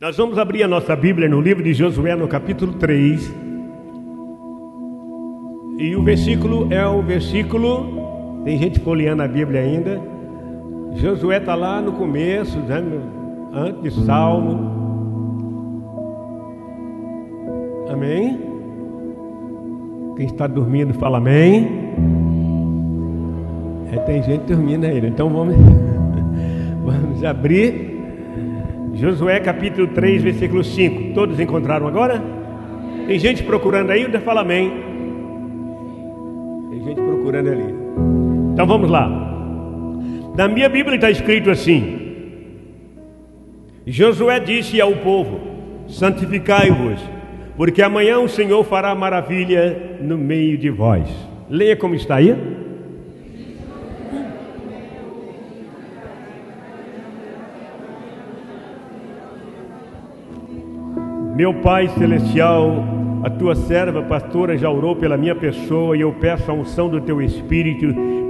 Nós vamos abrir a nossa Bíblia no livro de Josué, no capítulo 3. E o versículo é o versículo... Tem gente folheando a Bíblia ainda. Josué está lá no começo, né, antes de Salmo. Amém? Quem está dormindo fala amém. Tem gente dormindo ainda. Então vamos abrir Josué capítulo 3, versículo 5. Todos encontraram agora? Tem gente procurando aí? Fala amém. Tem gente procurando ali. Então vamos lá. Na minha Bíblia está escrito assim: Josué disse ao povo: santificai-vos, porque amanhã o Senhor fará maravilha no meio de vós. Leia como está aí. Meu Pai Celestial, a tua serva pastora já orou pela minha pessoa, e eu peço a unção do teu Espírito,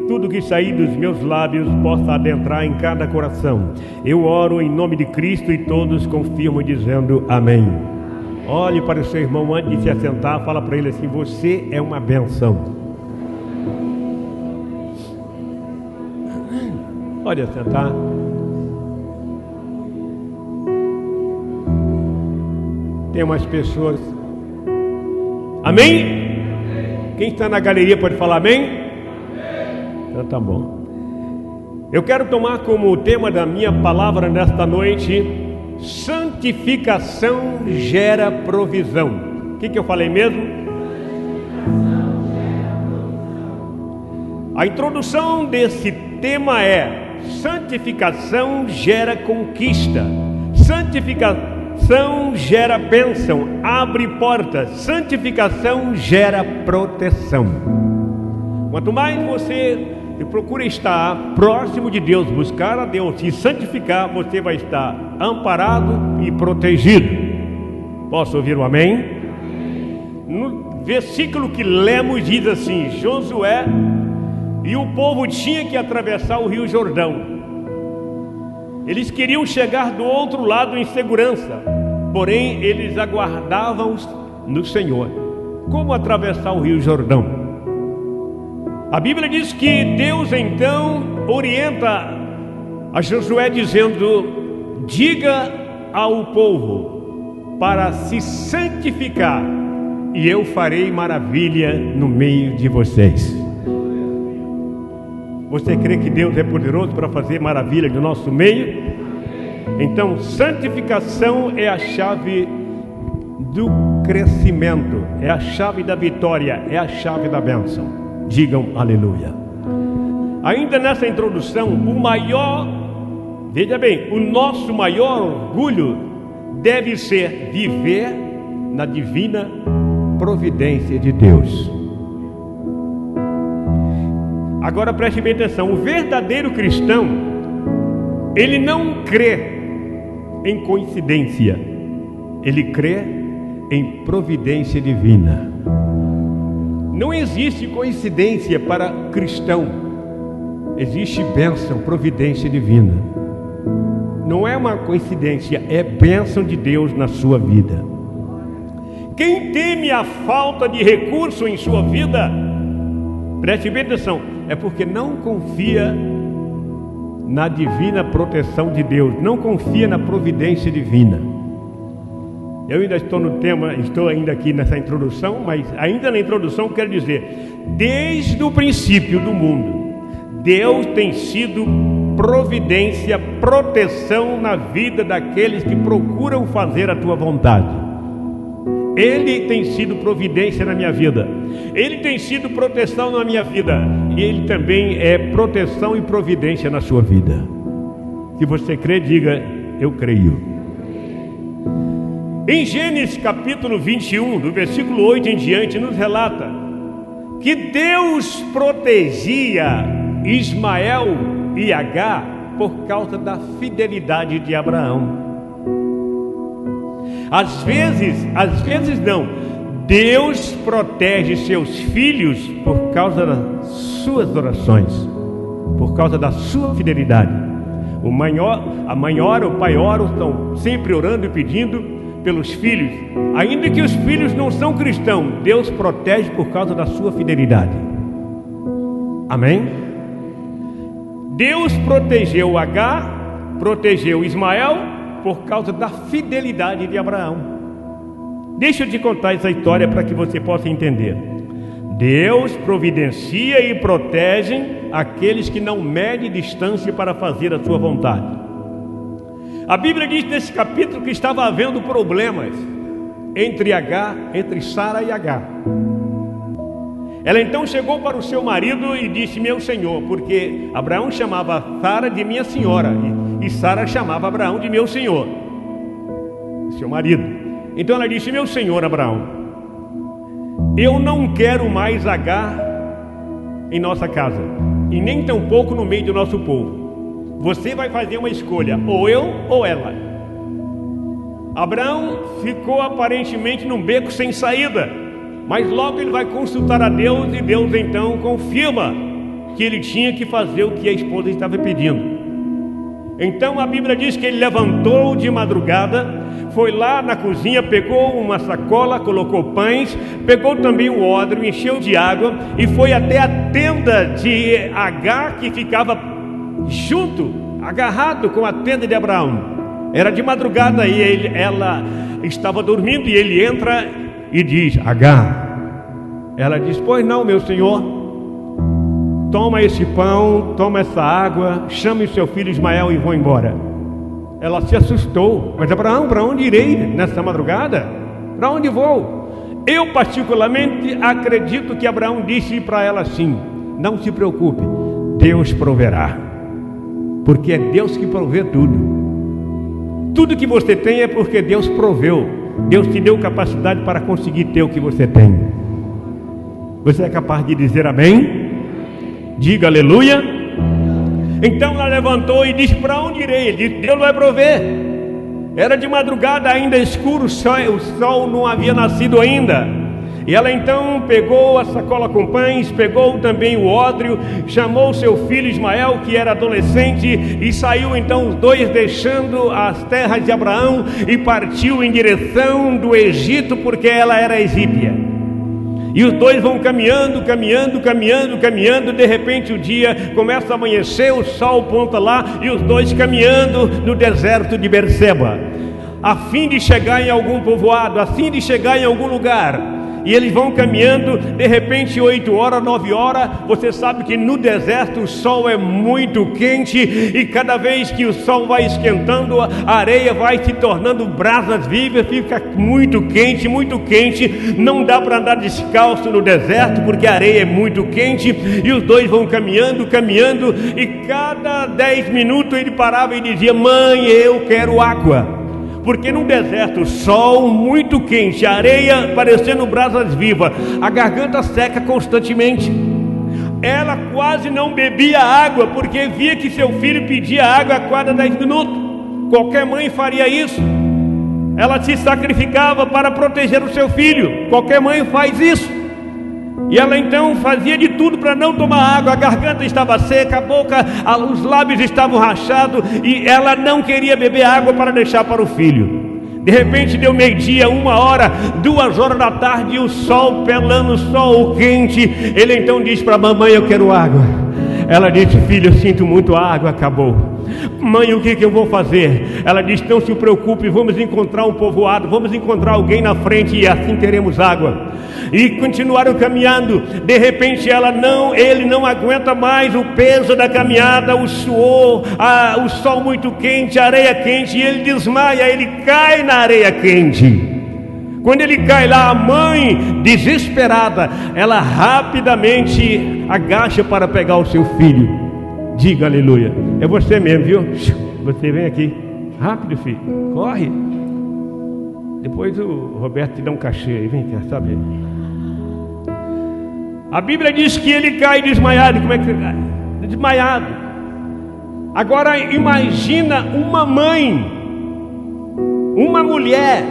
tudo que sair dos meus lábios possa adentrar em cada coração. Eu oro em nome de Cristo e todos confirmam dizendo amém. Olhe para o seu irmão antes de se assentar, fala para ele assim: você é uma bênção. Pode assentar. Tem umas pessoas. Amém? Quem está na galeria pode falar amém? Então tá bom. Eu quero tomar como tema da minha palavra nesta noite: santificação gera provisão. O que eu falei mesmo? A introdução desse tema é: santificação gera conquista. Santificação gera bênção, abre portas. Santificação gera proteção. Quanto mais você procura estar próximo de Deus, buscar a Deus, se santificar, você vai estar amparado e protegido. Posso ouvir um amém? No versículo que lemos diz assim: Josué e o povo tinha que atravessar o rio Jordão. Eles queriam chegar do outro lado em segurança, porém eles aguardavam no Senhor. Como atravessar o rio Jordão? A Bíblia diz que Deus então orienta a Josué dizendo: diga ao povo para se santificar, e eu farei maravilha no meio de vocês. Você crê que Deus é poderoso para fazer maravilha no nosso meio? Então, santificação é a chave do crescimento, é a chave da vitória, é a chave da bênção. Digam aleluia. Ainda nessa introdução, veja bem, o nosso maior orgulho deve ser viver na divina providência de Deus. Agora preste bem atenção: o verdadeiro cristão, ele não crê em coincidência, ele crê em providência divina. Não existe coincidência para cristão, existe bênção, providência divina. Não é uma coincidência, é bênção de Deus na sua vida. Quem teme a falta de recurso em sua vida, preste bem atenção, é porque não confia na divina proteção de Deus, não confia na providência divina. Eu ainda estou no tema, estou ainda aqui nessa introdução, mas ainda na introdução quero dizer: desde o princípio do mundo, Deus tem sido providência, proteção na vida daqueles que procuram fazer a tua vontade. Ele tem sido providência na minha vida, Ele tem sido proteção na minha vida, e Ele também é proteção e providência na sua vida. Se você crê, diga: eu creio. Em Gênesis capítulo 21, do versículo 8 em diante, nos relata que Deus protegia Ismael e Agar por causa da fidelidade de Abraão. Às vezes não, Deus protege seus filhos por causa das suas orações, por causa da sua fidelidade. A mãe ora, o pai ora, estão sempre orando e pedindo pelos filhos. Ainda que os filhos não são cristãos, Deus protege por causa da sua fidelidade. Amém? Deus protegeu Agar, protegeu Ismael por causa da fidelidade de Abraão. Deixa eu te contar essa história para que você possa entender. Deus providencia e protege aqueles que não medem distância para fazer a sua vontade. A Bíblia diz nesse capítulo que estava havendo problemas entre Sara e Agar. Ela então chegou para o seu marido e disse: meu senhor, porque Abraão chamava Sara de minha senhora e Sara chamava Abraão de meu senhor, seu marido. Então ela disse: meu senhor Abraão, eu não quero mais Agar em nossa casa, e nem tampouco no meio do nosso povo. Você vai fazer uma escolha, ou eu ou ela. Abraão ficou aparentemente num beco sem saída, mas logo ele vai consultar a Deus, e Deus então confirma que ele tinha que fazer o que a esposa estava pedindo. Então a Bíblia diz que ele levantou de madrugada, foi lá na cozinha, pegou uma sacola, colocou pães, pegou também um odre, encheu de água e foi até a tenda de Agar, que ficava junto, agarrado com a tenda de Abraão. Era de madrugada e ela estava dormindo, e ele entra e diz: Agar. Ela diz: pois não, meu senhor, toma esse pão, toma essa água, chame o seu filho Ismael e vou embora. Ela se assustou: mas Abraão, para onde irei nessa madrugada? Para onde vou? Eu particularmente acredito que Abraão disse para ela assim: não se preocupe, Deus proverá, porque é Deus que provê tudo. Tudo que você tem é porque Deus proveu. Deus te deu capacidade para conseguir ter o que você tem. Você é capaz de dizer amém? Diga aleluia. Então ela levantou e disse: para onde irei? Ele disse: Deus vai prover. Era de madrugada, ainda escuro, o sol não havia nascido ainda. E ela então pegou a sacola com pães, pegou também o ódrio, chamou seu filho Ismael, que era adolescente, e saiu então os dois deixando as terras de Abraão e partiu em direção do Egito, porque ela era egípcia. E os dois vão caminhando, de repente o dia começa a amanhecer, o sol ponta lá, e os dois caminhando no deserto de Berseba, a fim de chegar em algum povoado, a fim de chegar em algum lugar. E eles vão caminhando, de repente 8 horas, 9 horas, você sabe que no deserto o sol é muito quente, e cada vez que o sol vai esquentando, a areia vai se tornando brasas vivas, fica muito quente, não dá para andar descalço no deserto, porque a areia é muito quente. E os dois vão caminhando, e cada 10 minutos ele parava e dizia: mãe, eu quero água. Porque no deserto, sol muito quente, a areia parecendo brasas vivas, a garganta seca constantemente. Ela quase não bebia água, porque via que seu filho pedia água a cada 10 minutos. Qualquer mãe faria isso. Ela se sacrificava para proteger o seu filho. Qualquer mãe faz isso. E ela então fazia de tudo para não tomar água. A garganta estava seca, a boca, os lábios estavam rachados, e ela não queria beber água para deixar para o filho. De repente deu meio-dia, 1 hora, 2 horas da tarde, e o sol pelando, o sol quente. Ele então disse para a mamãe: eu quero água. Ela disse: filho, eu sinto muito, a água acabou. Mãe, o que eu vou fazer? Ela disse: não se preocupe, vamos encontrar um povoado, vamos encontrar alguém na frente, e assim teremos água. E continuaram caminhando. De repente ele não aguenta mais o peso da caminhada, o suor, o sol muito quente, a areia quente, e ele desmaia, ele cai na areia quente. Quando ele cai lá, a mãe, desesperada, ela rapidamente agacha para pegar o seu filho. Diga aleluia. É você mesmo, viu? Você vem aqui. Rápido, filho. Corre. Depois o Roberto te dá um cachê aí. Vem cá, sabe? A Bíblia diz que ele cai desmaiado. Como é que cai? Desmaiado. Agora imagina uma mãe, uma mulher,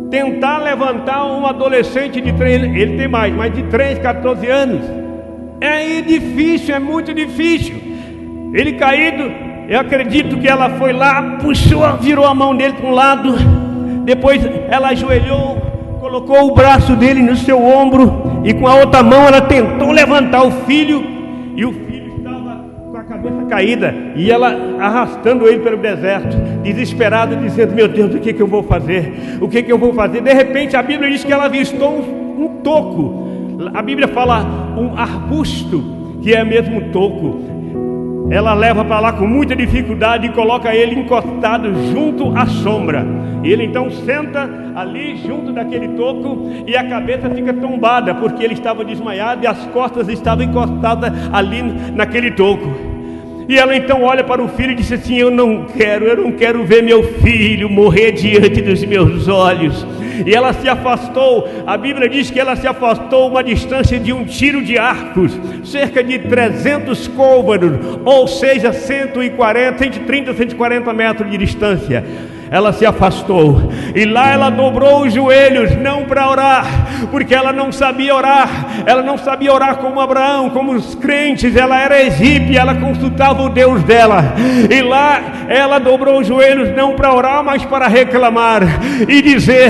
tentar levantar um adolescente de 3, ele tem mais de 13, 14 anos. É difícil, é muito difícil. Ele caído, Eu acredito que ela foi lá, puxou, virou a mão dele para um lado, depois ela ajoelhou, colocou o braço dele no seu ombro e com a outra mão ela tentou levantar o filho, e o filho estava com a cabeça caída, e ela arrastando ele pelo deserto, desesperada, dizendo: meu Deus, o que eu vou fazer? O que eu vou fazer? De repente a Bíblia diz que ela avistou um toco. A Bíblia fala um arbusto, que é mesmo um toco. Ela leva para lá com muita dificuldade e coloca ele encostado junto à sombra. Ele então senta ali junto daquele toco e a cabeça fica tombada, porque ele estava desmaiado e as costas estavam encostadas ali naquele toco. E ela então olha para o filho e diz assim: eu não quero ver meu filho morrer diante dos meus olhos. E ela se afastou. A Bíblia diz que ela se afastou uma distância de um tiro de arcos, cerca de 300 côvados, ou seja, 130 a 140 metros de distância. Ela se afastou e lá ela dobrou os joelhos, não para orar, porque ela não sabia orar como Abraão, como os crentes. Ela era egípcia, ela consultava o Deus dela, e lá ela dobrou os joelhos não para orar, mas para reclamar e dizer: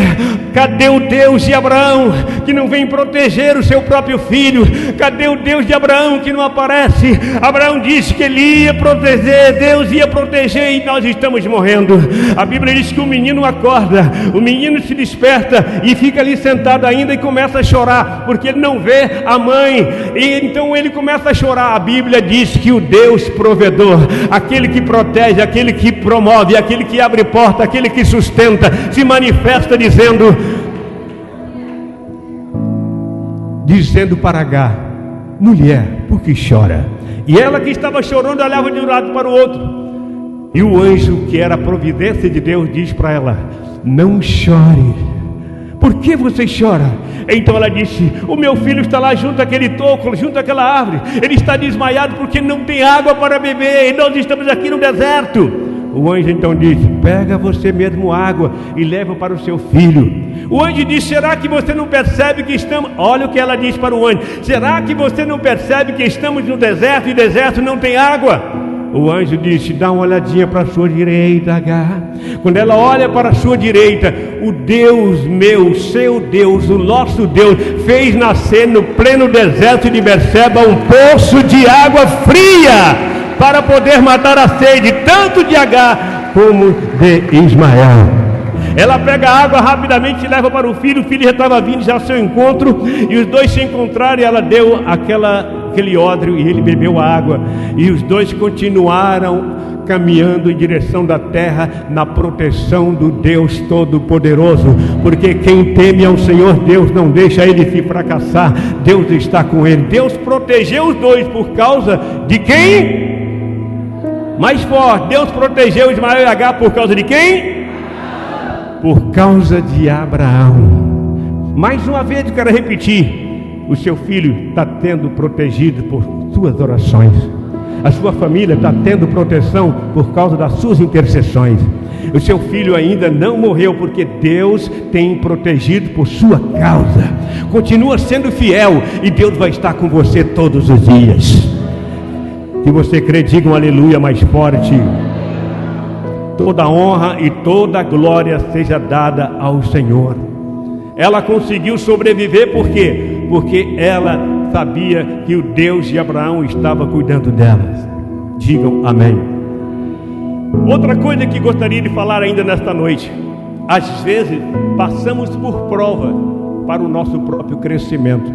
cadê o Deus de Abraão que não vem proteger o seu próprio filho? Cadê o Deus de Abraão que não aparece? Abraão disse que ele ia proteger, Deus ia proteger, e nós estamos morrendo. A Bíblia diz que o menino acorda, o menino se desperta e fica ali sentado ainda e começa a chorar, porque ele não vê a mãe, e então ele começa a chorar. A Bíblia diz que o Deus provedor, aquele que protege, aquele que promove, aquele que abre porta, aquele que sustenta, se manifesta dizendo para Agar: mulher, por que chora? E ela, que estava chorando, olhava de um lado para o outro. E o anjo, que era a providência de Deus, diz para ela: não chore. Por que você chora? Então ela disse: o meu filho está lá junto àquele toco, junto àquela árvore. Ele está desmaiado porque não tem água para beber, e nós estamos aqui no deserto. O anjo então disse: pega você mesmo água e leva para o seu filho. O anjo disse: será que você não percebe que estamos... Olha o que ela disse para o anjo: será que você não percebe que estamos no deserto e o deserto não tem água? O anjo disse: dá uma olhadinha para a sua direita, Agar. Quando ela olha para a sua direita, o Deus meu, seu Deus, o nosso Deus, fez nascer no pleno deserto de Berseba um poço de água fria, para poder matar a sede, tanto de Agar como de Ismael. Ela pega a água rapidamente e leva para o filho já estava vindo já ao seu encontro, e os dois se encontraram, e ela deu aquele odre, e ele bebeu a água, e os dois continuaram caminhando em direção da terra, na proteção do Deus Todo-Poderoso, porque quem teme ao Senhor Deus não deixa ele se fracassar. Deus está com ele. Deus protegeu os dois por causa de quem? Mais forte. Deus protegeu Ismael e Agar por causa de quem? Por causa de Abraão. Mais uma vez eu quero repetir: o seu filho está sendo protegido por suas orações. A sua família está tendo proteção por causa das suas intercessões. O seu filho ainda não morreu, porque Deus tem protegido por sua causa. Continua sendo fiel e Deus vai estar com você todos os dias. Se você crê, diga um aleluia mais forte. Toda honra e toda glória seja dada ao Senhor. Ela conseguiu sobreviver, por quê? Porque ela sabia que o Deus de Abraão estava cuidando delas. Digam amém. Outra coisa que gostaria de falar ainda nesta noite: às vezes passamos por prova para o nosso próprio crescimento.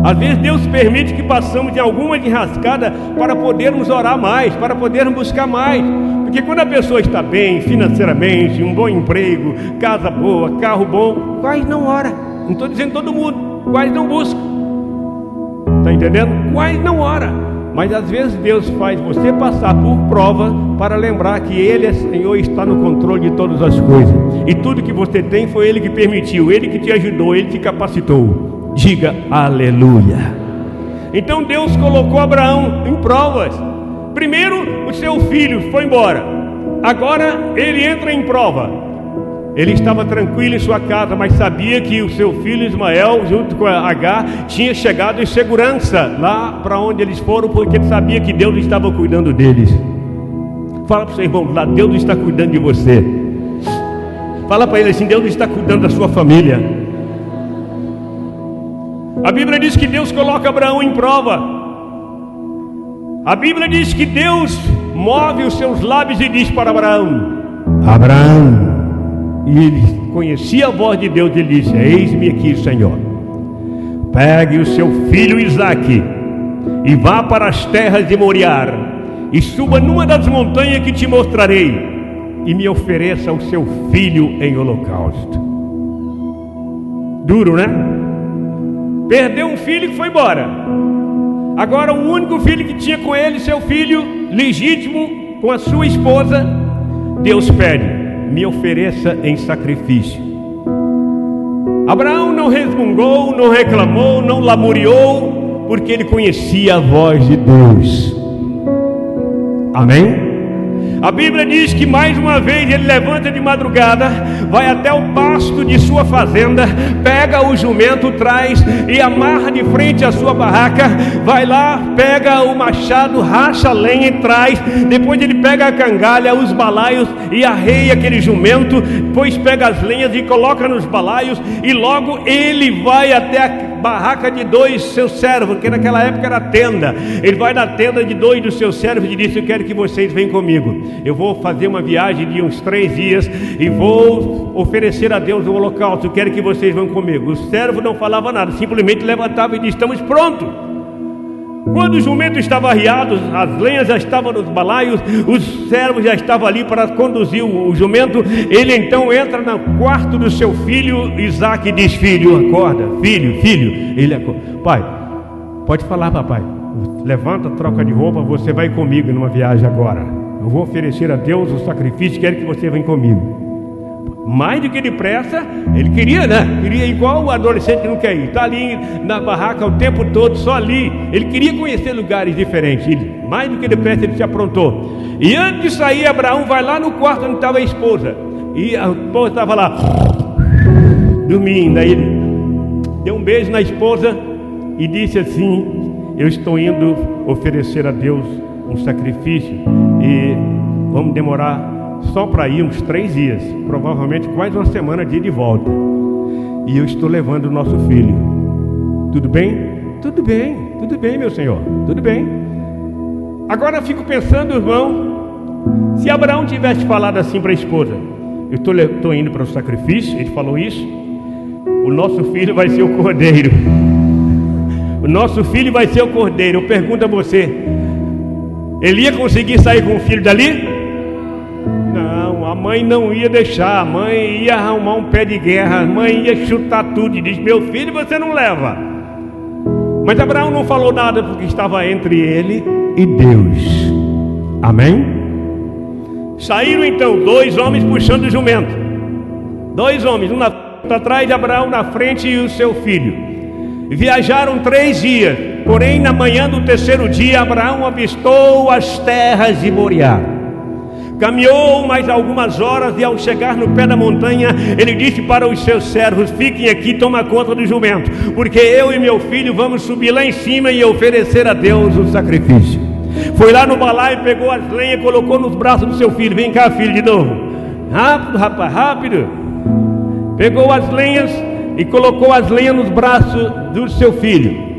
Às vezes Deus permite que passamos de alguma enrascada para podermos orar mais, para podermos buscar mais. Porque quando a pessoa está bem financeiramente, um bom emprego, casa boa, carro bom, quase não ora. Não estou dizendo todo mundo, quase não busca. Está entendendo? Quase não ora. Mas às vezes Deus faz você passar por prova para lembrar que Ele é Senhor e está no controle de todas as coisas. E tudo que você tem foi Ele que permitiu, Ele que te ajudou, Ele te capacitou. Diga aleluia. Então Deus colocou Abraão em provas. Primeiro, o seu filho foi embora. Agora ele entra em prova. Ele estava tranquilo em sua casa, mas sabia que o seu filho Ismael, junto com Agar, tinha chegado em segurança lá para onde eles foram, porque ele sabia que Deus estava cuidando deles. Fala para o seu irmão lá, Deus está cuidando de você. Fala para ele assim, Deus está cuidando da sua família. A Bíblia diz que Deus coloca Abraão em prova. A Bíblia diz que Deus move os seus lábios e diz para Abraão: Abraão. E ele conhecia a voz de Deus e ele disse: eis-me aqui, Senhor. Pegue o seu filho Isaque e vá para as terras de Moriá e suba numa das montanhas que te mostrarei e me ofereça o seu filho em holocausto. Duro, né? Perdeu um filho que foi embora. Agora o único filho que tinha com ele, seu filho legítimo, com a sua esposa, Deus pede: me ofereça em sacrifício. Abraão não resmungou, não reclamou, não lamuriou, porque ele conhecia a voz de Deus. Amém? A Bíblia diz que mais uma vez ele levanta de madrugada, vai até o pasto de sua fazenda, pega o jumento, traz e amarra de frente à sua barraca, vai lá, pega o machado, racha a lenha e traz, depois ele pega a cangalha, os balaios e arreia aquele jumento, depois pega as lenhas e coloca nos balaios e logo ele vai até a barraca de dois seus servos, que naquela época era tenda. Ele vai na tenda de dois dos seus servos e diz: eu quero que vocês venham comigo. Eu vou fazer uma viagem de uns 3 dias e vou oferecer a Deus o holocausto. Eu quero que vocês vão comigo. O servo não falava nada, simplesmente levantava e disse: estamos prontos. Quando o jumento estava arriado, as lenhas já estavam nos balaios, os servos já estavam ali para conduzir o jumento. Ele então entra no quarto do seu filho Isaque e diz: filho, acorda, filho. Ele acorda: pai, pode falar, papai. Levanta, troca de roupa, você vai comigo numa viagem agora. Eu vou oferecer a Deus o sacrifício, quero que você venha comigo. Mais do que depressa, ele queria, né? Queria igual o adolescente não quer ir. Está ali na barraca o tempo todo, só ali. Ele queria conhecer lugares diferentes. Mais do que depressa, ele se aprontou. E antes de sair, Abraão vai lá no quarto onde estava a esposa. E a esposa estava lá, dormindo. Aí ele deu um beijo na esposa e disse assim: eu estou indo oferecer a Deus um sacrifício e vamos demorar só para ir uns 3 dias, provavelmente quase uma semana de ir de volta. E eu estou levando o nosso filho. Tudo bem? Tudo bem, meu senhor, tudo bem. Agora eu fico pensando, irmão, se Abraão tivesse falado assim para a esposa: eu estou indo para o sacrifício, ele falou isso, o nosso filho vai ser o cordeiro. O nosso filho vai ser o cordeiro. Eu pergunto a você: ele ia conseguir sair com o filho dali? Não, a mãe não ia deixar. A mãe ia arrumar um pé de guerra. A mãe ia chutar tudo e diz: meu filho você não leva. Mas Abraão não falou nada, porque estava entre ele e Deus. Amém? Saíram então 2 homens puxando o jumento. 2 homens, um atrás de Abraão, na frente, e o seu filho. Viajaram 3 dias. Porém, na manhã do 3º dia, Abraão avistou as terras de Moriá. Caminhou mais algumas horas e ao chegar no pé da montanha, ele disse para os seus servos: fiquem aqui, toma conta do jumento, porque eu e meu filho vamos subir lá em cima e oferecer a Deus o sacrifício. Foi lá no balaio, pegou as lenhas, colocou nos braços do seu filho. Vem cá, filho, de novo. Rápido, rapaz, rápido. Pegou as lenhas e colocou as lenhas nos braços do seu filho.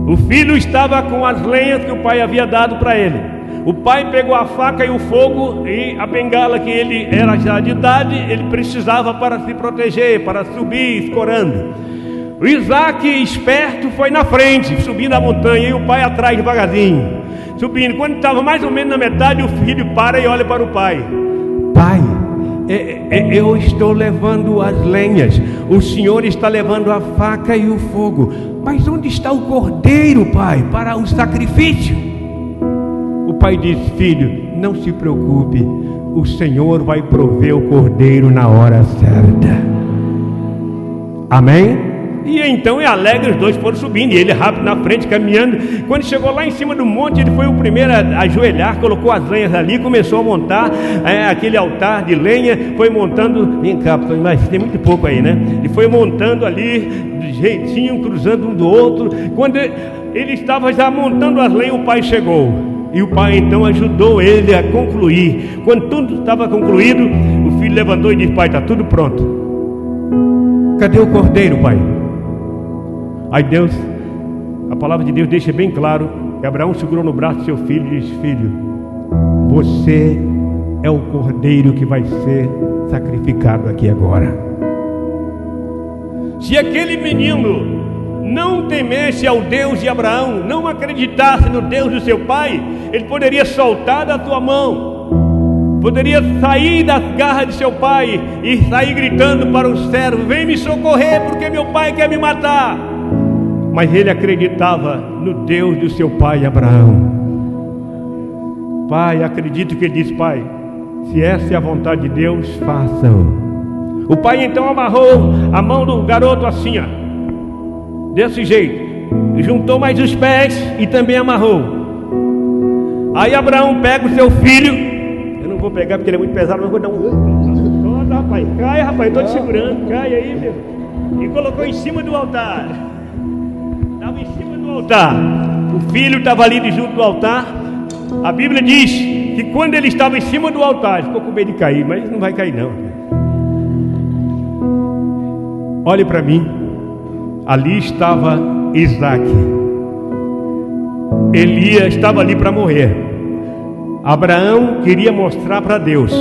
O filho estava com as lenhas que o pai havia dado para ele. O pai pegou a faca e o fogo e a bengala, que ele era já de idade, ele precisava para se proteger, para subir escorando. O Isaque, esperto, foi na frente, subindo a montanha, e o pai atrás devagarzinho, subindo. Quando estava mais ou menos na metade, o filho para e olha para o pai: pai, eu estou levando as lenhas, o senhor está levando a faca e o fogo, mas onde está o cordeiro, pai, para o sacrifício? O pai disse: filho, não se preocupe, o Senhor vai prover o cordeiro na hora certa. Amém? E então, alegre, os 2 foram subindo, e ele rápido na frente, caminhando. Quando chegou lá em cima do monte, ele foi o primeiro a ajoelhar, colocou as lenhas ali, começou a montar aquele altar de lenha, foi montando. Vem cá, mas tem muito pouco aí, né? E foi montando ali, de jeitinho, cruzando um do outro. Quando ele estava já montando as lenhas, o pai chegou. E o pai então ajudou ele a concluir. Quando tudo estava concluído, o filho levantou e disse: pai, está tudo pronto. Cadê o cordeiro, pai? Aí Deus, a palavra de Deus deixa bem claro que Abraão segurou no braço do seu filho e disse: filho, você é o cordeiro que vai ser sacrificado aqui agora. Se aquele menino não temesse ao Deus de Abraão, não acreditasse no Deus do seu pai, ele poderia soltar da tua mão, poderia sair das garras de seu pai e sair gritando para o servo: vem me socorrer porque meu pai quer me matar. Mas ele acreditava no Deus do seu pai Abraão. Pai, acredito que ele disse: pai, se essa é a vontade de Deus, faça-o. O pai então amarrou a mão do garoto assim, ó, desse jeito, juntou mais os pés e também amarrou. Aí Abraão pega o seu filho, eu não vou pegar porque ele é muito pesado, mas vou dar um... Solta, rapaz, cai, rapaz, estou te segurando, cai aí, meu. E colocou em cima do altar. Estava em cima do altar. O filho estava ali junto do altar. A Bíblia diz que quando ele estava em cima do altar, ficou com medo de cair, mas não vai cair não. Olhe para mim. Ali estava Isaac. Elias estava ali para morrer. Abraão queria mostrar para Deus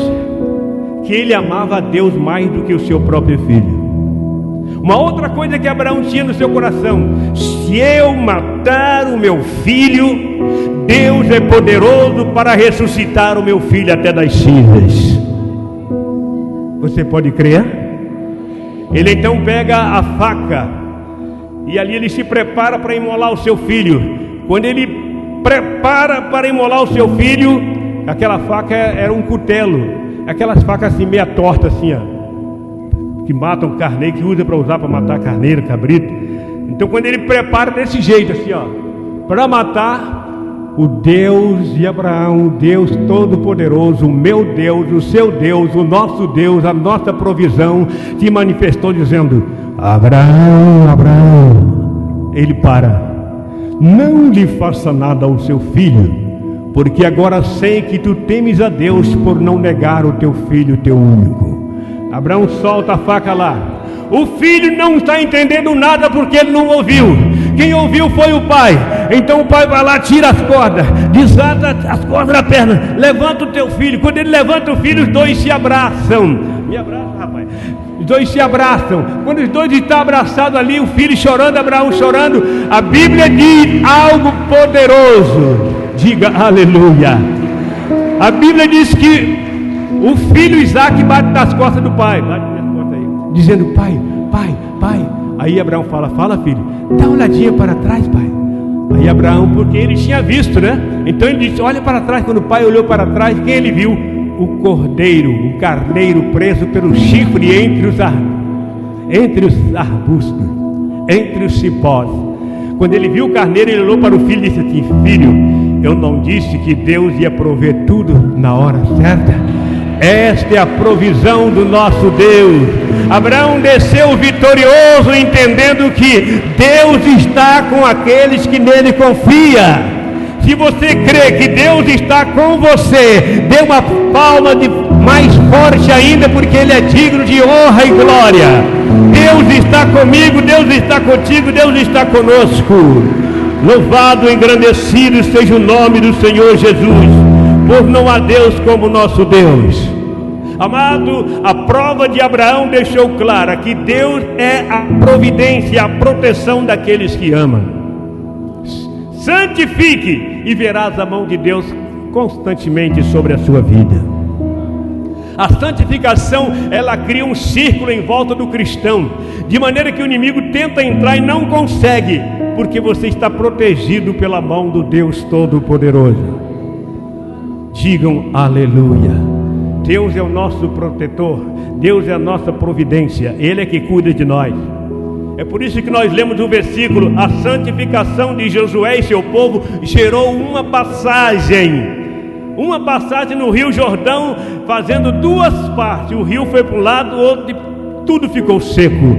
que ele amava a Deus mais do que o seu próprio filho. Uma outra coisa que Abraão tinha no seu coração: se eu matar o meu filho, Deus é poderoso para ressuscitar o meu filho até das cinzas. Você pode crer? Ele então pega a faca e ali ele se prepara para imolar o seu filho. Quando ele prepara para imolar o seu filho, aquela faca era um cutelo, aquelas facas assim meia torta assim, ó, que matam carneiro, que usa para usar para matar carneiro, cabrito. Então quando ele prepara desse jeito assim, ó, para matar, o Deus de Abraão, o Deus Todo-Poderoso, o meu Deus, o seu Deus, o nosso Deus, a nossa provisão, se manifestou dizendo: Abraão, Abraão. Ele para: não lhe faça nada ao seu filho, porque agora sei que tu temes a Deus por não negar o teu filho, teu único. Abraão solta a faca lá. O filho não está entendendo nada porque ele não ouviu. Quem ouviu foi o pai. Então o pai vai lá, tira as cordas, desata as cordas da perna, levanta o teu filho. Quando ele levanta o filho, os dois se abraçam. Me abraça, rapaz. Os dois se abraçam. Quando os dois estão abraçados ali, o filho chorando, Abraão chorando, a Bíblia diz algo poderoso. Diga aleluia. A Bíblia diz que o filho Isaac bate nas costas do pai, bate nas costas aí, dizendo: pai, pai, pai. Aí Abraão fala: fala, filho, dá uma olhadinha para trás, pai. Aí Abraão, porque ele tinha visto, né? Então ele disse: olha para trás. Quando o pai olhou para trás, quem ele viu? O cordeiro, o carneiro preso pelo chifre entre os arbustos, entre os cipós. Quando ele viu o carneiro, ele olhou para o filho e disse assim: filho, eu não disse que Deus ia prover tudo na hora certa? Esta é a provisão do nosso Deus. Abraão desceu vitorioso, entendendo que Deus está com aqueles que nele confiam. Se você crê que Deus está com você, dê uma palma mais forte ainda, porque Ele é digno de honra e glória. Deus está comigo, Deus está contigo, Deus está conosco. Louvado e engrandecido seja o nome do Senhor Jesus, pois não há Deus como nosso Deus. Amado, a prova de Abraão deixou clara que Deus é a providência, a proteção daqueles que amam. Santifique e verás a mão de Deus constantemente sobre a sua vida. A santificação, ela cria um círculo em volta do cristão, de maneira que o inimigo tenta entrar e não consegue, porque você está protegido pela mão do Deus Todo-Poderoso. Digam aleluia. Deus é o nosso protetor, Deus é a nossa providência, Ele é que cuida de nós. É por isso que nós lemos o versículo: a santificação de Josué e seu povo gerou uma passagem no Rio Jordão, fazendo duas partes. O rio foi para um lado, o outro, tudo ficou seco,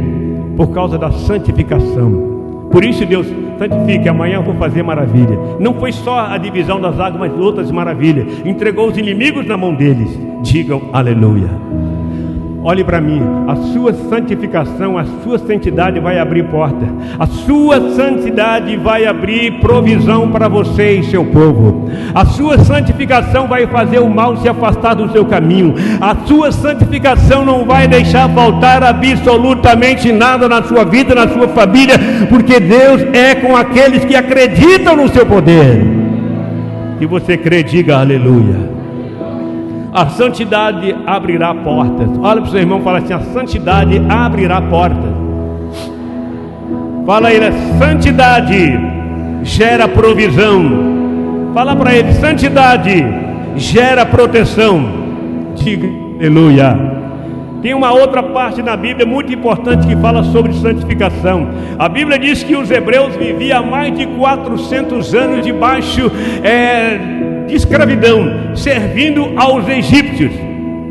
por causa da santificação. Por isso Deus, santifique, amanhã eu vou fazer maravilha. Não foi só a divisão das águas, mas outras maravilhas. Entregou os inimigos na mão deles. Digam aleluia. Olhe para mim, a sua santificação, a sua santidade vai abrir porta. A sua santidade vai abrir provisão para você e seu povo. A sua santificação vai fazer o mal se afastar do seu caminho. A sua santificação não vai deixar faltar absolutamente nada na sua vida, na sua família, porque Deus é com aqueles que acreditam no seu poder. Se você crê, diga aleluia. A santidade abrirá portas. Olha para o seu irmão e fala assim: a santidade abrirá portas. Fala a ele: a santidade gera provisão. Fala para ele: santidade gera proteção. Diga aleluia. Tem uma outra parte na Bíblia muito importante que fala sobre santificação. A Bíblia diz que os hebreus viviam há mais de 400 anos debaixo de escravidão, servindo aos egípcios.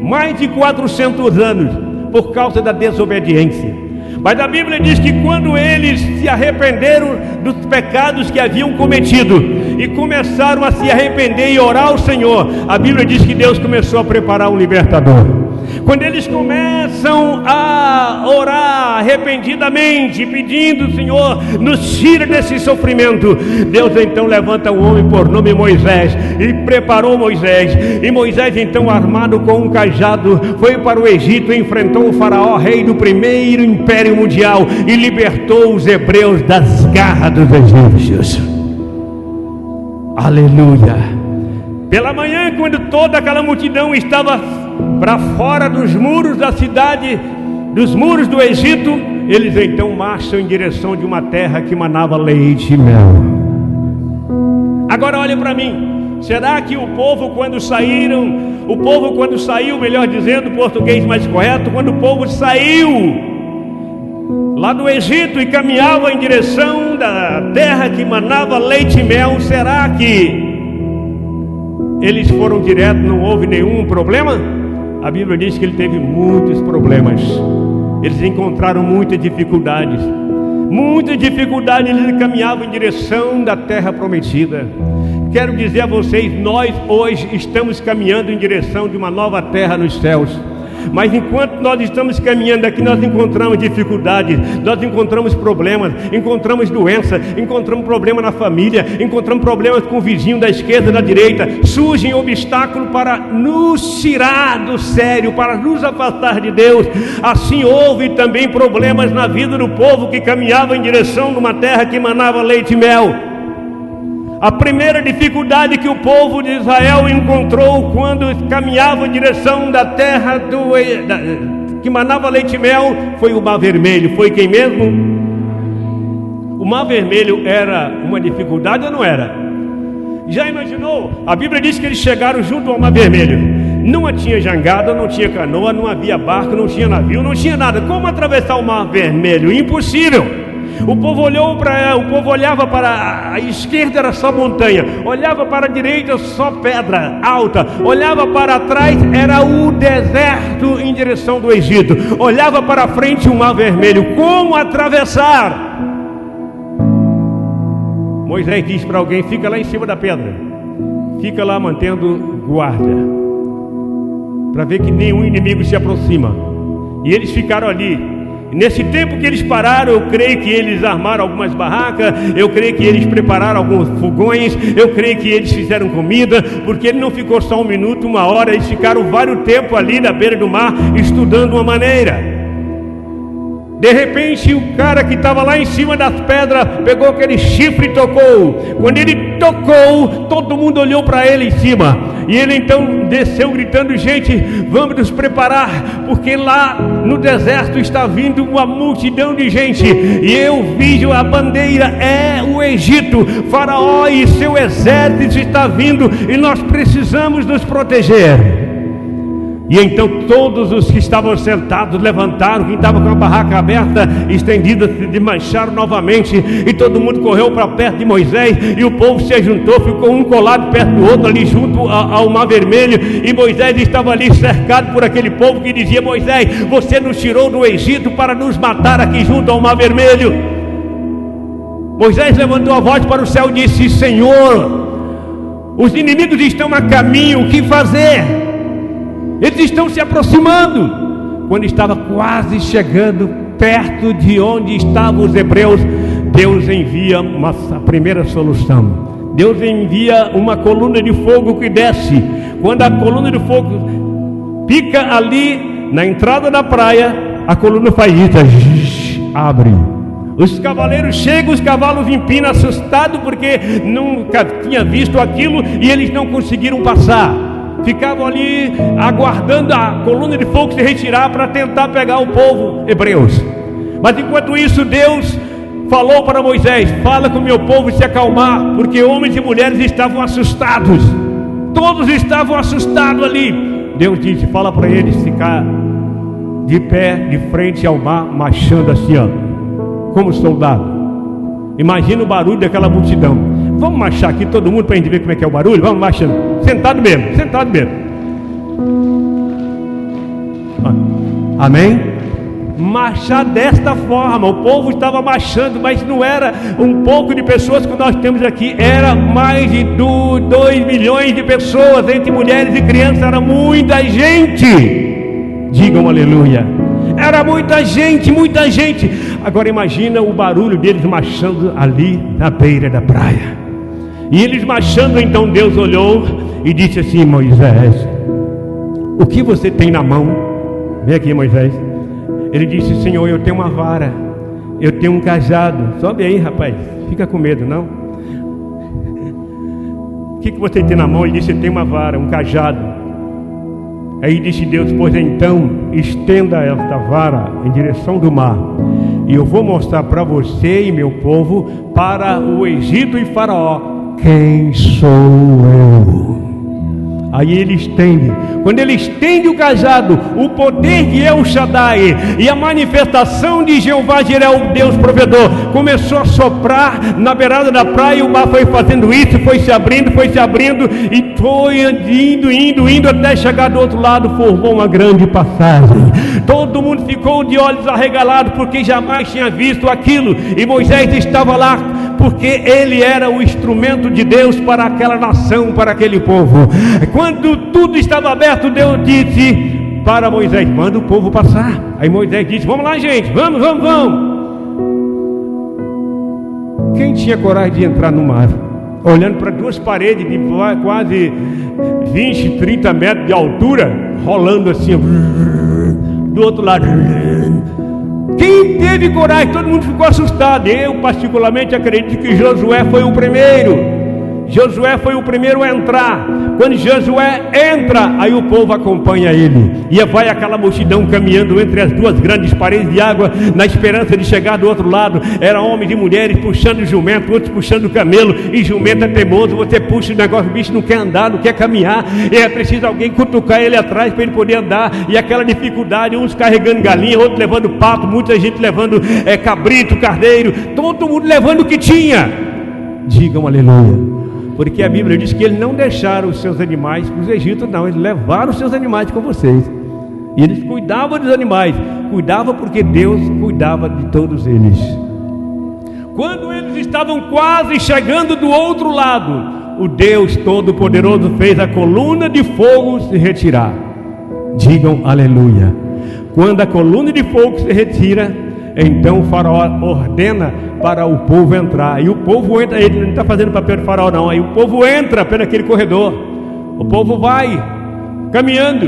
Mais de 400 anos, por causa da desobediência. Mas a Bíblia diz que quando eles se arrependeram dos pecados que haviam cometido e começaram a se arrepender e orar ao Senhor, a Bíblia diz que Deus começou a preparar um libertador. Quando eles começam a orar arrependidamente, pedindo: Senhor, nos tira desse sofrimento, Deus então levanta um homem por nome Moisés e preparou Moisés. E Moisés então, armado com um cajado, foi para o Egito e enfrentou o faraó, rei do primeiro império mundial, e libertou os hebreus das garras dos egípcios. Aleluia. Pela manhã, quando toda aquela multidão estava para fora dos muros da cidade, dos muros do Egito, eles então marcham em direção de uma terra que manava leite e mel. Agora olha para mim, será que o povo quando saiu, melhor dizendo, português mais correto, quando o povo saiu lá do Egito e caminhava em direção da terra que manava leite e mel, será que eles foram direto, não houve nenhum problema? A Bíblia diz que ele teve muitos problemas. Eles encontraram muitas dificuldades. Eles caminhavam em direção da terra prometida. Quero dizer a vocês, nós hoje estamos caminhando em direção de uma nova terra nos céus. Mas enquanto nós estamos caminhando aqui, nós encontramos dificuldades, nós encontramos problemas, encontramos doença, encontramos problema na família, encontramos problemas com o vizinho da esquerda e da direita. Surgem obstáculos para nos tirar do sério, para nos afastar de Deus. Assim houve também problemas na vida do povo que caminhava em direção de uma terra que manava leite e mel. A primeira dificuldade que o povo de Israel encontrou quando caminhava em direção da terra que manava leite e mel foi o Mar Vermelho. Foi quem mesmo? O Mar Vermelho era uma dificuldade ou não era? Já imaginou? A Bíblia diz que eles chegaram junto ao Mar Vermelho. Não tinha jangada, não tinha canoa, não havia barco, não tinha navio, não tinha nada. Como atravessar o Mar Vermelho? Impossível. O povo olhava para a esquerda, era só montanha, olhava para a direita, só pedra alta, olhava para trás, era o deserto em direção do Egito, olhava para frente, o Mar Vermelho. Como atravessar? Moisés diz para alguém: fica lá em cima da pedra, fica lá mantendo guarda, para ver que nenhum inimigo se aproxima. E eles ficaram ali. Nesse tempo que eles pararam, eu creio que eles armaram algumas barracas, eu creio que eles prepararam alguns fogões, eu creio que eles fizeram comida, porque ele não ficou só 1 minuto, 1 hora, eles ficaram vários tempos ali na beira do mar, estudando uma maneira. De repente, o cara que estava lá em cima das pedras pegou aquele chifre e tocou. Quando ele tocou, todo mundo olhou para ele em cima. E ele então desceu gritando: gente, vamos nos preparar, porque lá no deserto está vindo uma multidão de gente. E eu vejo a bandeira, é o Egito. Faraó e seu exército está vindo e nós precisamos nos proteger. E então todos os que estavam sentados levantaram, quem estava com a barraca aberta, estendida, se desmancharam novamente, e todo mundo correu para perto de Moisés, e o povo se juntou, ficou um colado perto do outro ali junto ao Mar Vermelho, e Moisés estava ali cercado por aquele povo que dizia: Moisés, você nos tirou do Egito para nos matar aqui junto ao Mar Vermelho. Moisés levantou a voz para o céu e disse: Senhor, os inimigos estão a caminho, o que fazer? Eles estão se aproximando. Quando estava quase chegando perto de onde estavam os hebreus, Deus envia a primeira solução. Deus envia uma coluna de fogo que desce. Quando a coluna de fogo pica ali na entrada da praia, a coluna faz isso, abre. Os cavaleiros chegam, os cavalos empinam, assustados porque nunca tinha visto aquilo e eles não conseguiram passar. Ficavam ali aguardando a coluna de fogo se retirar para tentar pegar o povo hebreus. Mas enquanto isso, Deus falou para Moisés: fala com o meu povo se acalmar, porque homens e mulheres estavam assustados. Todos estavam assustados ali. Deus disse: fala para eles ficar de pé, de frente ao mar, marchando assim, ó, como soldado. Imagina o barulho daquela multidão. Vamos marchar aqui todo mundo para a gente ver como é que é o barulho? Vamos marchando, sentado mesmo, sentado mesmo. Amém? Marchar desta forma. O povo estava marchando, mas não era um pouco de pessoas que nós temos aqui, era mais de 2 milhões de pessoas, entre mulheres e crianças. Era muita gente. Digam aleluia. Era muita gente, muita gente. Agora imagina o barulho deles marchando ali na beira da praia. E eles marchando, então Deus olhou e disse assim: Moisés, o que você tem na mão? Vem aqui, Moisés. Ele disse: Senhor, eu tenho uma vara, eu tenho um cajado. Sobe aí, rapaz, fica com medo não. O que você tem na mão? Ele disse: eu tenho uma vara, um cajado. Aí disse Deus: pois então estenda esta vara em direção do mar, e eu vou mostrar para você e meu povo, para o Egito e Faraó, quem sou eu. Aí ele estende. Quando ele estende o cajado, o poder de El Shaddai e a manifestação de Jeová Jireh, o Deus provedor, começou a soprar na beirada da praia. O mar foi fazendo isso, foi se abrindo e foi indo até chegar do outro lado. Formou uma grande passagem. Todo mundo ficou de olhos arregalados, porque jamais tinha visto aquilo. E Moisés estava lá porque ele era o instrumento de Deus para aquela nação, para aquele povo. Quando tudo estava aberto, Deus disse para Moisés: manda o povo passar. Aí Moisés disse: vamos lá, gente, vamos. Quem tinha coragem de entrar no mar, olhando para 2 paredes de quase 20, 30 metros de altura, rolando assim, do outro lado? Quem teve coragem? Todo mundo ficou assustado. Eu particularmente acredito que Josué foi o primeiro. Josué foi o primeiro a entrar. Quando Josué entra, aí o povo acompanha ele, e vai aquela multidão caminhando entre as 2 grandes paredes de água, na esperança de chegar do outro lado. Eram homens e mulheres puxando jumento, outros puxando camelo, e jumento é teimoso. Você puxa o negócio, o bicho não quer andar, não quer caminhar, e é preciso alguém cutucar ele atrás para ele poder andar. E aquela dificuldade, uns carregando galinha, outros levando pato, muita gente levando cabrito, carneiro, todo mundo levando o que tinha. Digam aleluia. Porque a Bíblia diz que eles não deixaram os seus animais para os egípcios, não. Eles levaram os seus animais com vocês. E eles cuidavam dos animais. Cuidavam porque Deus cuidava de todos eles. Quando eles estavam quase chegando do outro lado, o Deus Todo-Poderoso fez a coluna de fogo se retirar. Digam aleluia. Quando a coluna de fogo se retira, então o faraó ordena para o povo entrar. E o povo entra, ele não está fazendo papel de faraó não. Aí o povo entra pelo aquele corredor. O povo vai caminhando.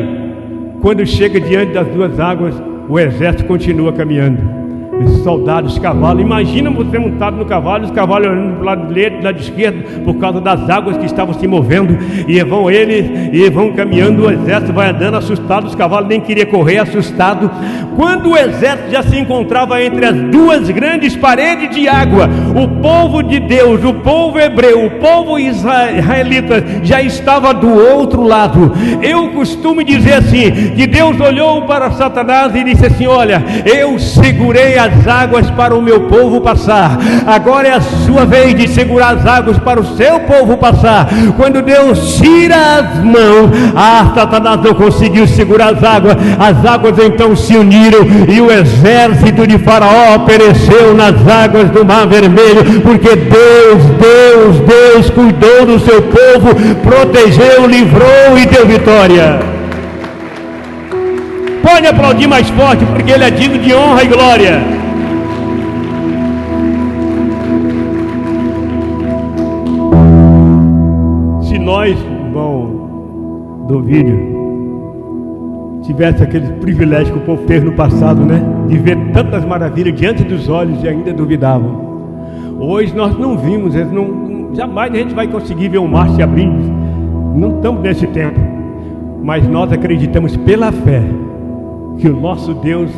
Quando chega diante das 2 águas, o exército continua caminhando. Os soldados, os cavalos. Imagina você montado no cavalo, os cavalos olhando para o lado direito, do lado esquerdo, por causa das águas que estavam se movendo. E vão caminhando, o exército vai andando assustado, os cavalos nem queriam correr, assustado. Quando o exército já se encontrava entre as 2 grandes paredes de água, o povo de Deus, o povo hebreu, o povo israelita já estava do outro lado. Eu costumo dizer assim, que Deus olhou para Satanás e disse assim: olha, eu segurei as as águas para o meu povo passar. Agora é a sua vez de segurar as águas para o seu povo passar. Quando Deus tira as mãos, Satanás não conseguiu segurar as águas então se uniram, e o exército de Faraó pereceu nas águas do Mar Vermelho, porque Deus cuidou do seu povo, protegeu, livrou e deu vitória. Pode aplaudir mais forte, porque Ele é digno de honra e glória. Se nós, irmão do vídeo, tivesse aquele privilégio que o povo teve no passado, né? De ver tantas maravilhas diante dos olhos e ainda duvidavam. Hoje nós não vimos, jamais a gente vai conseguir ver um mar se abrindo. Não estamos nesse tempo. Mas nós acreditamos pela fé que o nosso Deus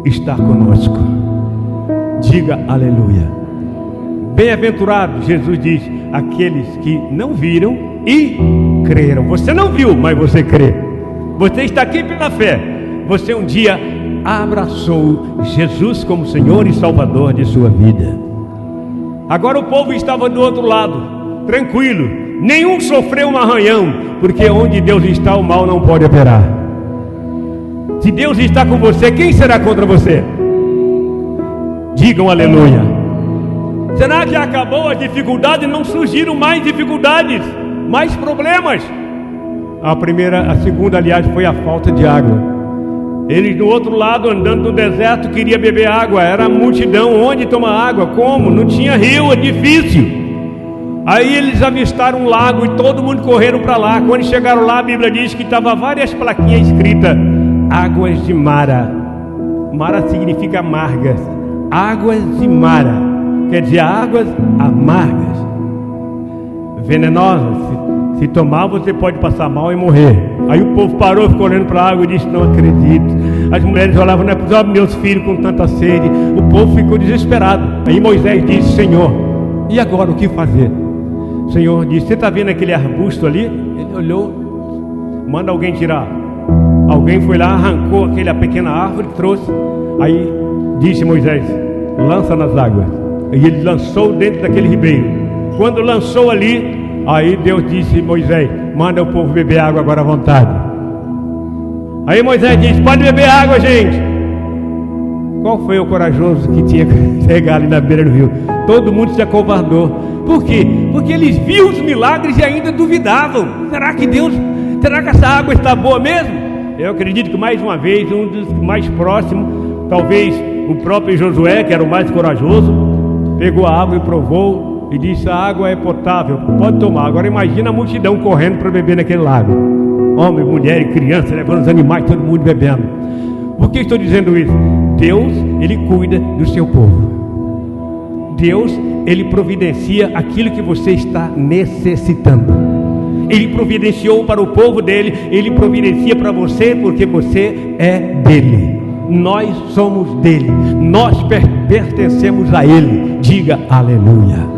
está conosco. Diga aleluia. Bem-aventurado, Jesus diz, aqueles que não viram e creram. Você não viu, mas você crê. Você está aqui pela fé. Você um dia abraçou Jesus como Senhor e Salvador de sua vida. Agora o povo estava do outro lado, tranquilo. Nenhum sofreu um arranhão, porque onde Deus está, o mal não pode operar. Se Deus está com você, quem será contra você? Digam aleluia. Será que acabou as dificuldades? Não surgiram mais dificuldades, mais problemas. A segunda, aliás, foi a falta de água. Eles do outro lado, andando no deserto, queriam beber água. Era multidão, onde tomar água? Como? Não tinha rio, é difícil. Aí eles avistaram um lago e todo mundo correram para lá. Quando chegaram lá, a Bíblia diz que estava várias plaquinhas escritas: águas de Mara. Mara significa amargas. Águas de Mara, quer dizer águas amargas, venenosas. Se tomar, você pode passar mal e morrer. Aí o povo parou, ficou olhando para a água e disse: não acredito. As mulheres olhavam, não é possível, meus filhos com tanta sede. O povo ficou desesperado. Aí Moisés disse: Senhor, e agora o que fazer? O Senhor disse: você está vendo aquele arbusto ali? Ele olhou: manda alguém tirar. Alguém foi lá, arrancou aquela pequena árvore, trouxe. Aí disse Moisés: lança nas águas. E ele lançou dentro daquele ribeiro. Quando lançou ali, aí Deus disse: Moisés, manda o povo beber água agora à vontade. Aí Moisés disse: pode beber água, gente. Qual foi o corajoso que tinha que chegar ali na beira do rio? Todo mundo se acovardou. Por quê? Porque eles viam os milagres e ainda duvidavam. Será que essa água está boa mesmo? Eu acredito que mais uma vez, um dos mais próximos, talvez o próprio Josué, que era o mais corajoso, pegou a água e provou e disse: a água é potável, pode tomar. Agora imagina a multidão correndo para beber naquele lago. Homem, mulher e criança, levando os animais, todo mundo bebendo. Por que estou dizendo isso? Deus, Ele cuida do seu povo. Deus, Ele providencia aquilo que você está necessitando. Ele providenciou para o povo dele, Ele providencia para você, porque você é dele. Nós somos dele, nós pertencemos a Ele. Diga aleluia.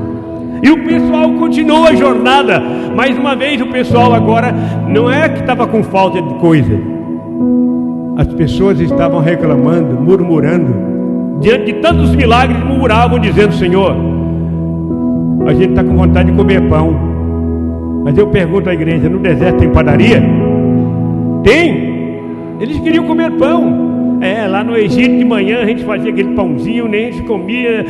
E o pessoal continua a jornada. Mais uma vez o pessoal agora não é que estava com falta de coisa. As pessoas estavam reclamando, murmurando. Diante de tantos milagres, murmuravam dizendo: Senhor, a gente está com vontade de comer pão. Mas eu pergunto à igreja: no deserto tem padaria? Tem. Eles queriam comer pão. Lá no Egito de manhã a gente fazia aquele pãozinho, nem a gente comia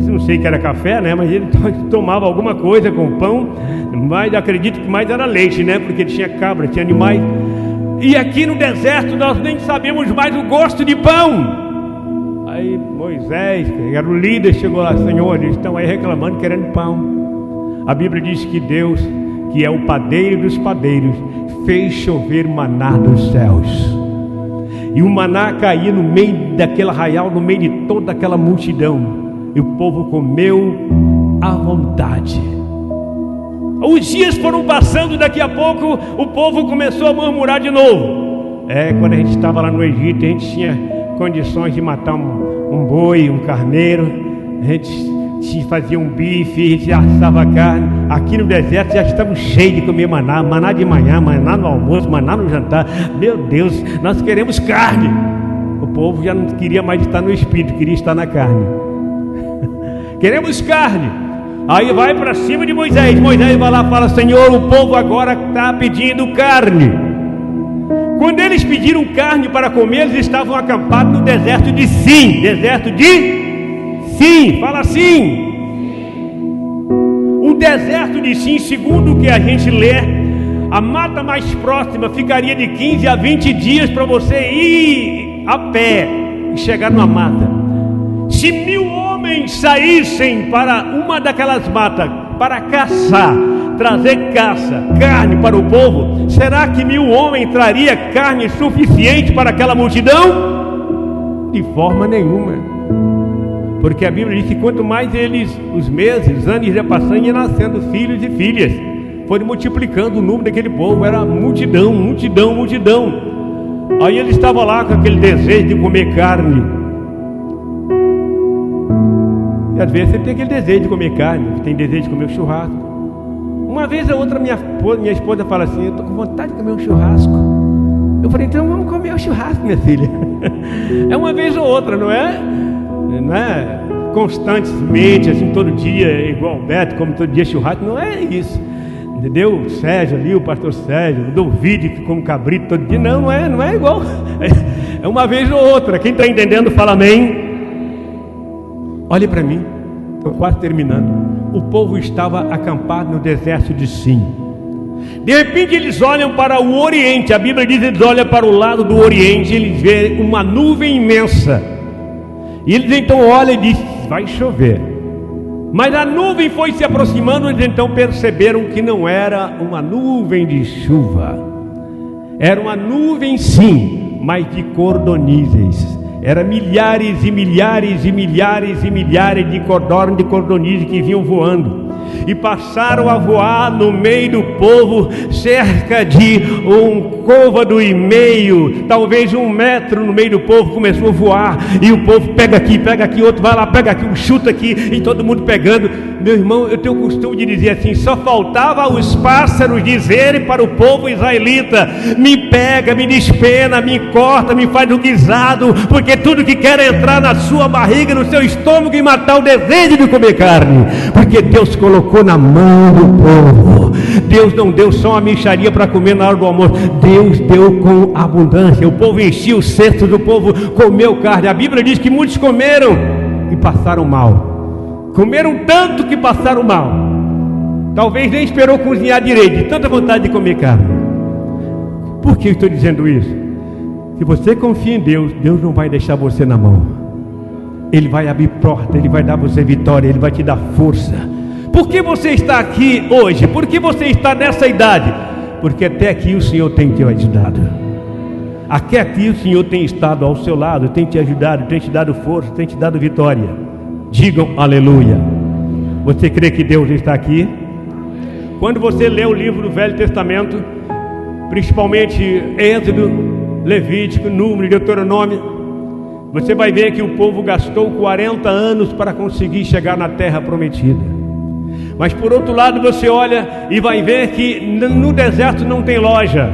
não sei que era café, né? Mas ele tomava alguma coisa com pão. Mas acredito que mais era leite, né? Porque tinha cabra, tinha animais. E aqui no deserto nós nem sabemos mais o gosto de pão. Aí Moisés, que era o líder, chegou lá: Senhor, eles estão aí reclamando, querendo pão. A Bíblia diz que Deus, que é o padeiro dos padeiros, fez chover maná dos céus. E o maná caía no meio daquele arraial, no meio de toda aquela multidão. E o povo comeu à vontade. Os dias foram passando, daqui a pouco o povo começou a murmurar de novo. Quando a gente estava lá no Egito, a gente tinha condições de matar um boi, um carneiro. A gente fazia um bife, a gente assava carne. Aqui no deserto já estamos cheios de comer maná. Maná de manhã, maná no almoço, maná no jantar. Meu Deus, nós queremos carne. O povo já não queria mais estar no espírito, queria estar na carne. Queremos carne. Aí vai para cima de Moisés. Moisés vai lá e fala: Senhor, o povo agora está pedindo carne. Quando eles pediram carne para comer, eles estavam acampados no deserto de Sim. Deserto de Sim. Fala Sim. O deserto de Sim, segundo o que a gente lê, a mata mais próxima ficaria de 15 a 20 dias para você ir a pé e chegar numa mata. Se 1000 homens saíssem para uma daquelas matas para caçar, trazer carne para o povo, será que 1000 homens traria carne suficiente para aquela multidão? De forma nenhuma. Porque a Bíblia diz que quanto mais os meses, anos ia passando, ia nascendo filhos e filhas, foram multiplicando o número daquele povo. Era multidão, multidão, multidão. Aí ele estava lá com aquele desejo de comer carne. E às vezes você tem aquele desejo de comer carne, tem desejo de comer um churrasco. Uma vez a outra minha esposa fala assim: eu estou com vontade de comer um churrasco. Eu falei: então vamos comer o churrasco, minha filha. É uma vez ou outra, não é? Não é constantemente, assim, todo dia, igual o Beto, como todo dia churrasco. Não é isso. Entendeu? O Sérgio ali, o pastor Sérgio, o Dovide que come cabrito todo dia. Não é igual. É uma vez ou outra. Quem está entendendo, fala amém. Olhe para mim, estou quase terminando. O povo estava acampado no deserto de Sim. De repente eles olham para o Oriente. A Bíblia diz que eles olham para o lado do Oriente. Eles veem uma nuvem imensa. E eles então olham e dizem: vai chover. Mas a nuvem foi se aproximando. Eles então perceberam que não era uma nuvem de chuva. Era uma nuvem sim, mas de cordonizes. Era milhares e milhares e milhares e milhares de codornas de cordonizes que vinham voando. E passaram a voar no meio do povo, cerca de 1,5 côvado, talvez 1 metro no meio do povo. Começou a voar, e o povo pega aqui, outro vai lá, pega aqui, um chuta aqui, e todo mundo pegando. Meu irmão, eu tenho o costume de dizer assim: só faltava os pássaros dizerem para o povo israelita: me pega, me despena, me corta, me faz um guisado, porque tudo que quer é entrar na sua barriga, no seu estômago, e matar o desejo de comer carne. Porque Deus colocou na mão do povo. Deus não deu só uma mixaria para comer na hora do almoço. Deus deu com abundância. O povo enchia o cesto do povo, comeu carne. A Bíblia diz que muitos comeram e passaram mal. Comeram tanto que passaram mal. Talvez nem esperou cozinhar direito, de tanta vontade de comer carne. Por que eu estou dizendo isso? Se você confia em Deus, Deus não vai deixar você na mão. Ele vai abrir porta, Ele vai dar você vitória, Ele vai te dar força. Por que você está aqui hoje? Por que você está nessa idade? Porque até aqui o Senhor tem te ajudado. Até aqui o Senhor tem estado ao seu lado, tem te ajudado, tem te dado força, tem te dado vitória. Digam aleluia. Você crê que Deus está aqui? Quando você lê o livro do Velho Testamento, principalmente Êxodo, Levítico, Número, Deuteronômio, você vai ver que o povo gastou 40 anos para conseguir chegar na terra prometida. Mas por outro lado você olha e vai ver que no deserto não tem loja,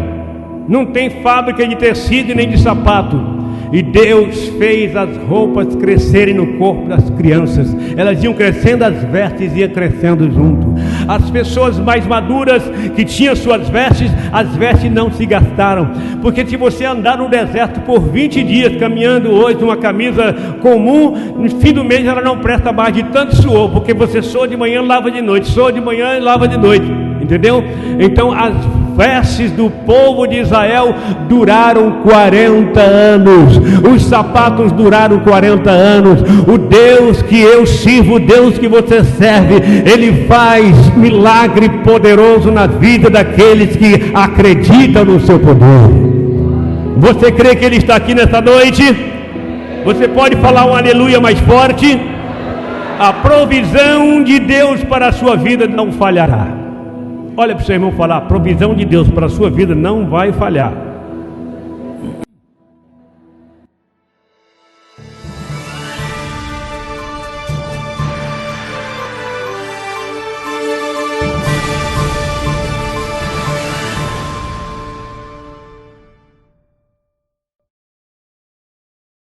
não tem fábrica de tecido nem de sapato. E Deus fez as roupas crescerem no corpo das crianças. Elas iam crescendo, as vestes iam crescendo junto. As pessoas mais maduras que tinham suas vestes, as vestes não se gastaram. Porque se você andar no deserto por 20 dias, caminhando hoje numa camisa comum, no fim do mês ela não presta mais de tanto suor. Porque você soa de manhã, lava de noite, soa de manhã e lava de noite. Entendeu? Então as vestes do povo de Israel duraram 40 anos. Os sapatos duraram 40 anos. O Deus que eu sirvo, o Deus que você serve, Ele faz milagre poderoso na vida daqueles que acreditam no seu poder. Você crê que Ele está aqui nessa noite? Você pode falar um aleluia mais forte? A provisão de Deus para a sua vida não falhará. Olha para o seu irmão falar: a provisão de Deus para a sua vida não vai falhar.